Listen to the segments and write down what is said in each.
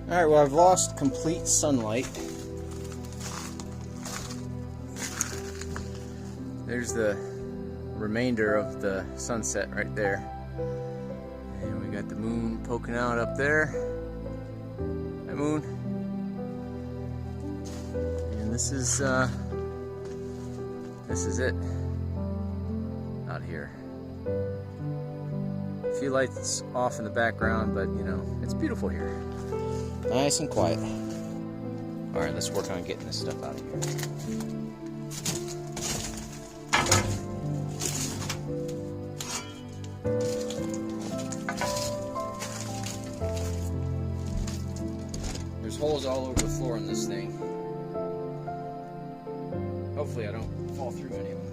Alright, well, I've lost complete sunlight. There's the remainder of the sunset right there. And we got the moon poking out up there. Hi, moon. And this is it out here. A few lights off in the background, but you know, it's beautiful here. Nice and quiet. Alright, let's work on getting this stuff out of here. There's holes all over the floor in this thing. Hopefully I don't fall through any of them.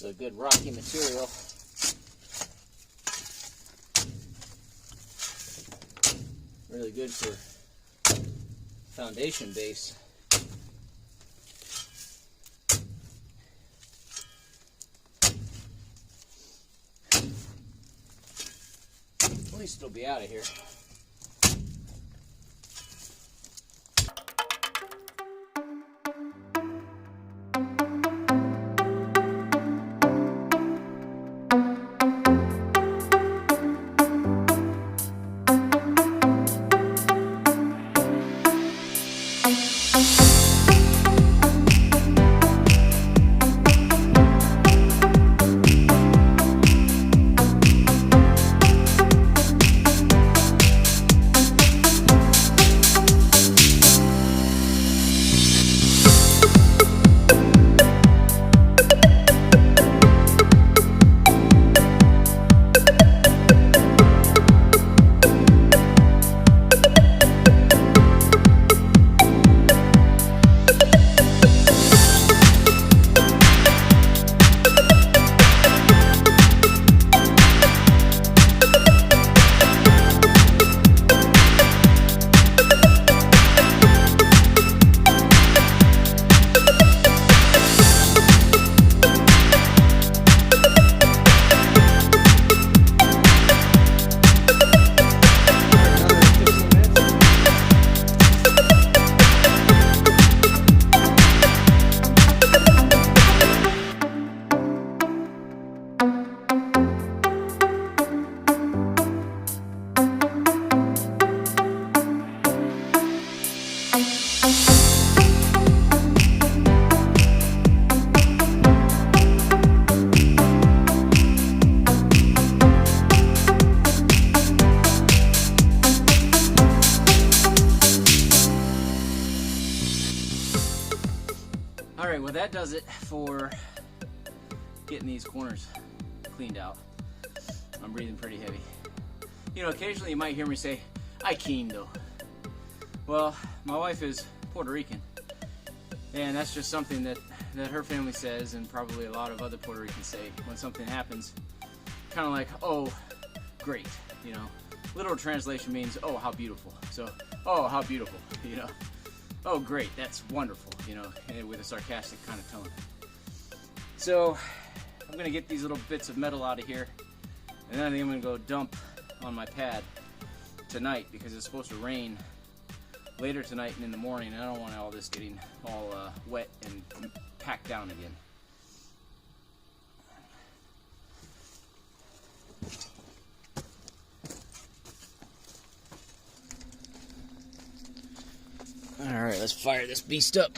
It's a good rocky material. Really good for foundation base. At least it'll be out of here. Alright, well that does it for getting these corners cleaned out. I'm breathing pretty heavy. You know, occasionally you might hear me say, "I keen though." Well, my wife is Puerto Rican, and that's just something that her family says, and probably a lot of other Puerto Ricans say when something happens. Kind of like, "Oh, great," you know. Literal translation means, "Oh, how beautiful." So, "Oh, how beautiful," you know. "Oh, great, that's wonderful," you know, and with a sarcastic kind of tone. So, I'm going to get these little bits of metal out of here, and then I think I'm going to go dump on my pad tonight because it's supposed to rain later tonight and in the morning, and I don't want all this getting all wet and packed down again. Alright, let's fire this beast up.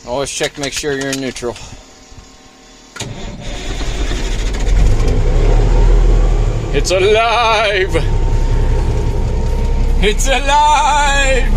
Always check to make sure you're in neutral. It's alive! It's alive!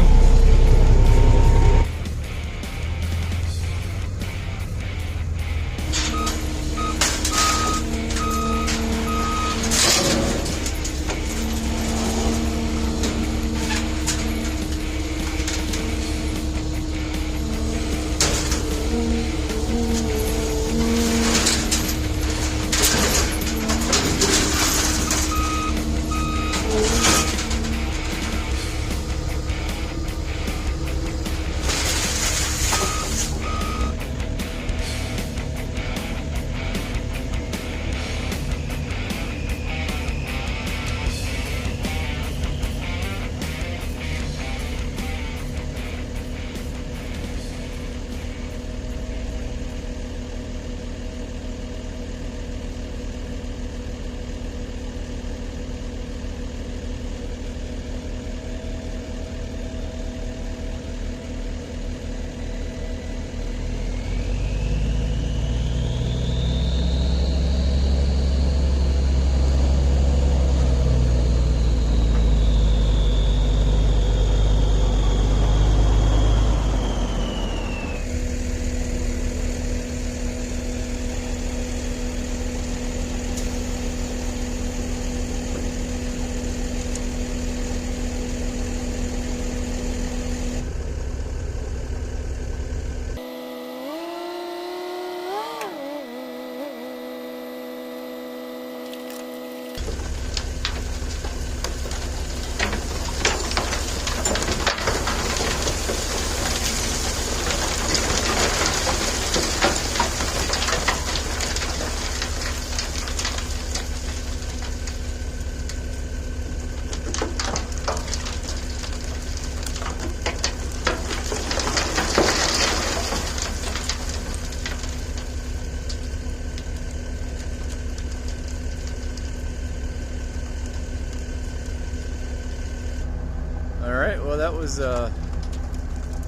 Alright, well that was a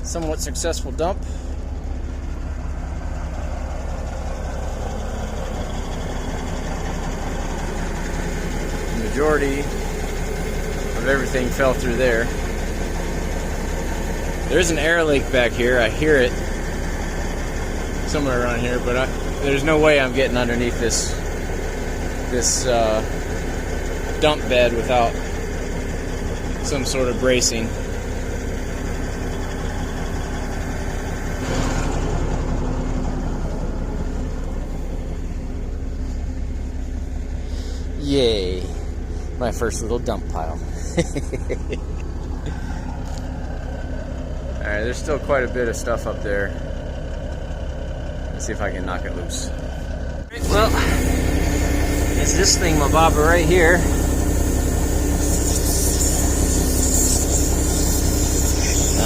somewhat successful dump. The majority of everything fell through there. There's an air leak back here. I hear it somewhere around here, but there's no way I'm getting underneath this dump bed without some sort of bracing. Yay, my first little dump pile. Alright, there's still quite a bit of stuff up there. Let's see if I can knock it loose. Well, it's this thing, my bobber, right here. I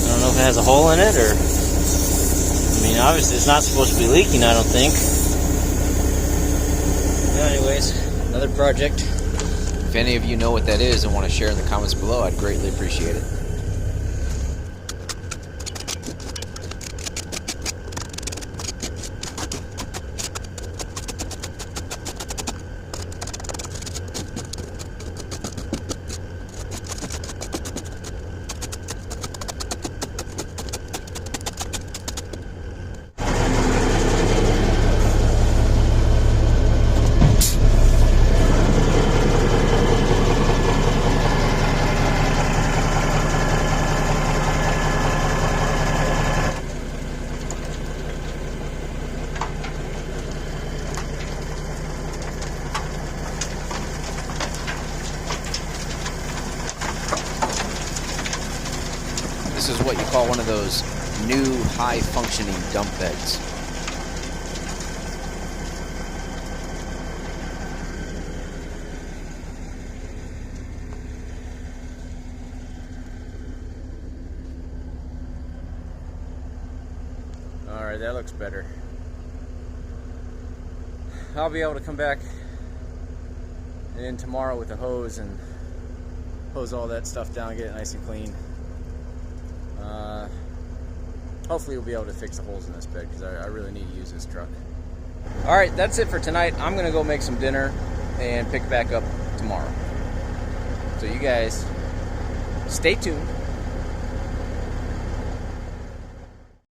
don't know if it has a hole in it, or I mean, obviously it's not supposed to be leaking, I don't think. Well, anyways, another project. If any of you know what that is and want to share in the comments below, I'd greatly appreciate it. This is what you call one of those new high-functioning dump beds. Alright, that looks better. I'll be able to come back in tomorrow with a hose and hose all that stuff down, get it nice and clean. Hopefully we'll be able to fix the holes in this bed, because I really need to use this truck. Alright, that's it for tonight. I'm going to go make some dinner and pick back up tomorrow. So you guys, stay tuned.